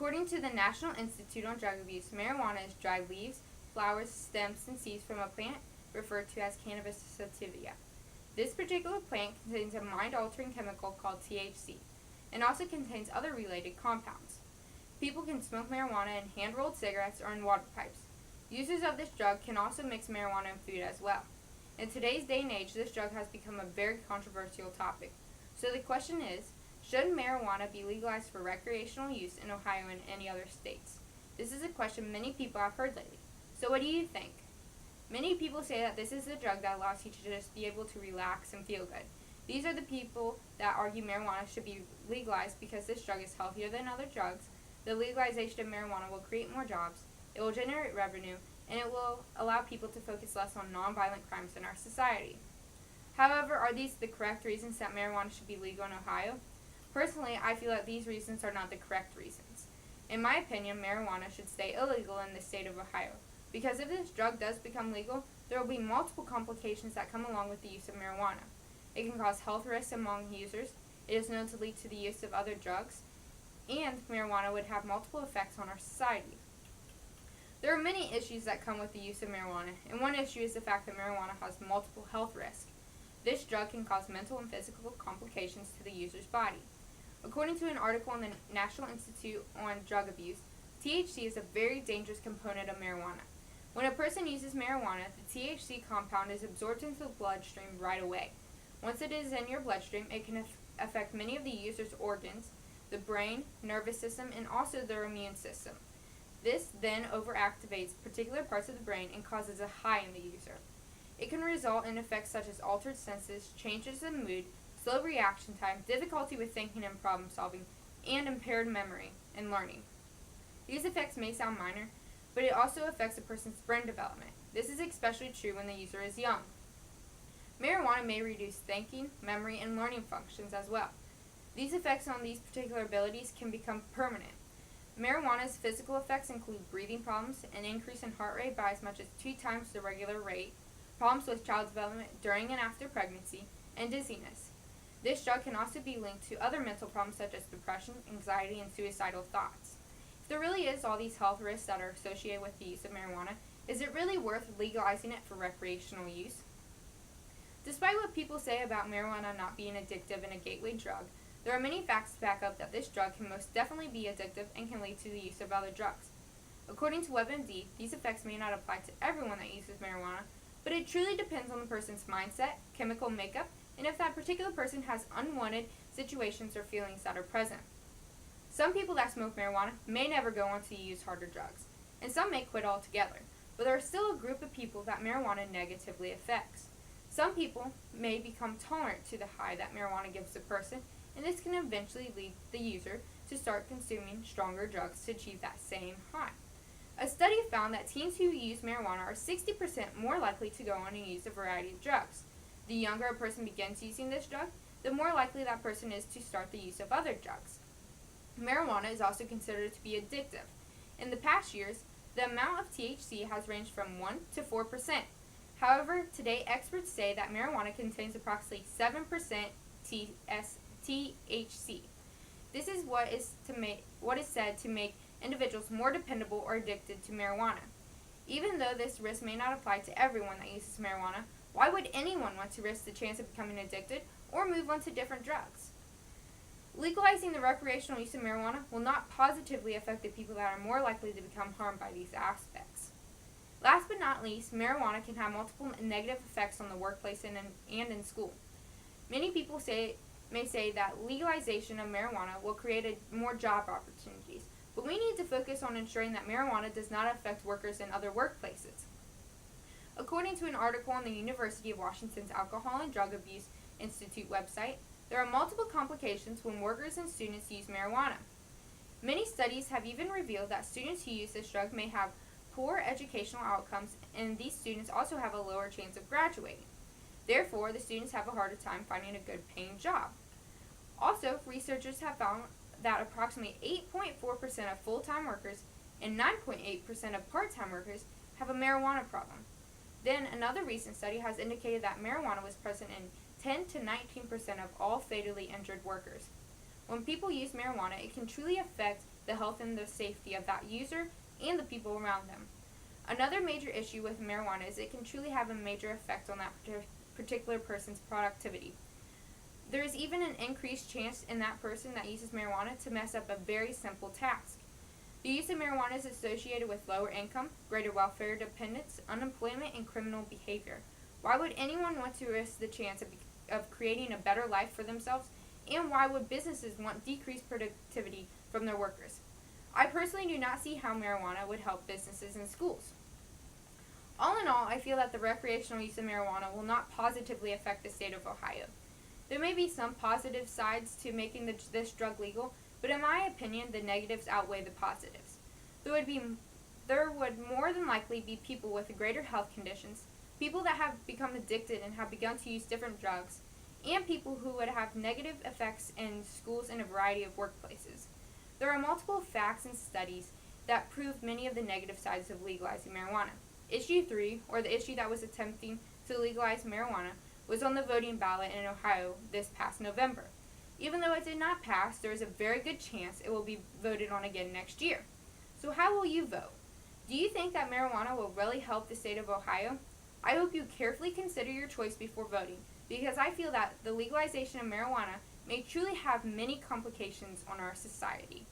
According to the National Institute on Drug Abuse, marijuana is dried leaves, flowers, stems, and seeds from a plant referred to as Cannabis sativa. This particular plant contains a mind-altering chemical called THC and also contains other related compounds. People can smoke marijuana in hand-rolled cigarettes or in water pipes. Users of this drug can also mix marijuana in food as well. In today's day and age, this drug has become a very controversial topic. So the question is, should marijuana be legalized for recreational use in Ohio and any other states? This is a question many people have heard lately. So what do you think? Many people say that this is a drug that allows you to just be able to relax and feel good. These are the people that argue marijuana should be legalized because this drug is healthier than other drugs. The legalization of marijuana will create more jobs, it will generate revenue, and it will allow people to focus less on nonviolent crimes in our society. However, are these the correct reasons that marijuana should be legal in Ohio? Personally, I feel that these reasons are not the correct reasons. In my opinion, marijuana should stay illegal in the state of Ohio, because if this drug does become legal, there will be multiple complications that come along with the use of marijuana. It can cause health risks among users, it is known to lead to the use of other drugs, and marijuana would have multiple effects on our society. There are many issues that come with the use of marijuana, and one issue is the fact that marijuana has multiple health risks. This drug can cause mental and physical complications to the user's body. According to an article in the National Institute on Drug Abuse, THC is a very dangerous component of marijuana. When a person uses marijuana, the THC compound is absorbed into the bloodstream right away. Once it is in your bloodstream, it can affect many of the user's organs, the brain, nervous system, and also their immune system. This then overactivates particular parts of the brain and causes a high in the user. It can result in effects such as altered senses, changes in mood, slow reaction time, difficulty with thinking and problem solving, and impaired memory and learning. These effects may sound minor, but it also affects a person's brain development. This is especially true when the user is young. Marijuana may reduce thinking, memory, and learning functions as well. These effects on these particular abilities can become permanent. Marijuana's physical effects include breathing problems, an increase in heart rate by as much as 2 times the regular rate, problems with child development during and after pregnancy, and dizziness. This drug can also be linked to other mental problems such as depression, anxiety, and suicidal thoughts. If there really is all these health risks that are associated with the use of marijuana, is it really worth legalizing it for recreational use? Despite what people say about marijuana not being addictive and a gateway drug, there are many facts to back up that this drug can most definitely be addictive and can lead to the use of other drugs. According to WebMD, these effects may not apply to everyone that uses marijuana, but it truly depends on the person's mindset, chemical makeup, and if that particular person has unwanted situations or feelings that are present. Some people that smoke marijuana may never go on to use harder drugs, and some may quit altogether, but there is still a group of people that marijuana negatively affects. Some people may become tolerant to the high that marijuana gives a person, and this can eventually lead the user to start consuming stronger drugs to achieve that same high. A study found that teens who use marijuana are 60% more likely to go on and use a variety of drugs. The younger a person begins using this drug, the more likely that person is to start the use of other drugs. Marijuana is also considered to be addictive. In the past years, the amount of THC has ranged from 1 to 4%. However, today experts say that marijuana contains approximately 7% THC. This is what is said to make individuals more dependable or addicted to marijuana. Even though this risk may not apply to everyone that uses marijuana, why would anyone want to risk the chance of becoming addicted or move on to different drugs? Legalizing the recreational use of marijuana will not positively affect the people that are more likely to become harmed by these aspects. Last but not least, marijuana can have multiple negative effects on the workplace and in school. Many people may say that legalization of marijuana will create more job opportunities, but we need to focus on ensuring that marijuana does not affect workers in other workplaces. According to an article on the University of Washington's Alcohol and Drug Abuse Institute website, there are multiple complications when workers and students use marijuana. Many studies have even revealed that students who use this drug may have poor educational outcomes, and these students also have a lower chance of graduating. Therefore, the students have a harder time finding a good paying job. Also, researchers have found that approximately 8.4% of full-time workers and 9.8% of part-time workers have a marijuana problem. Then, another recent study has indicated that marijuana was present in 10 to 19% of all fatally injured workers. When people use marijuana, it can truly affect the health and the safety of that user and the people around them. Another major issue with marijuana is it can truly have a major effect on that particular person's productivity. There is even an increased chance in that person that uses marijuana to mess up a very simple task. The use of marijuana is associated with lower income, greater welfare dependence, unemployment, and criminal behavior. Why would anyone want to risk the chance of creating a better life for themselves, and why would businesses want decreased productivity from their workers? I personally do not see how marijuana would help businesses and schools. All in all, I feel that the recreational use of marijuana will not positively affect the state of Ohio. There may be some positive sides to making this drug legal, but in my opinion, the negatives outweigh the positives. There would more than likely be people with greater health conditions, people that have become addicted and have begun to use different drugs, and people who would have negative effects in schools and a variety of workplaces. There are multiple facts and studies that prove many of the negative sides of legalizing marijuana. Issue 3, or the issue that was attempting to legalize marijuana, was on the voting ballot in Ohio this past November. Even though it did not pass, there is a very good chance it will be voted on again next year. So how will you vote? Do you think that marijuana will really help the state of Ohio? I hope you carefully consider your choice before voting, because I feel that the legalization of marijuana may truly have many complications on our society.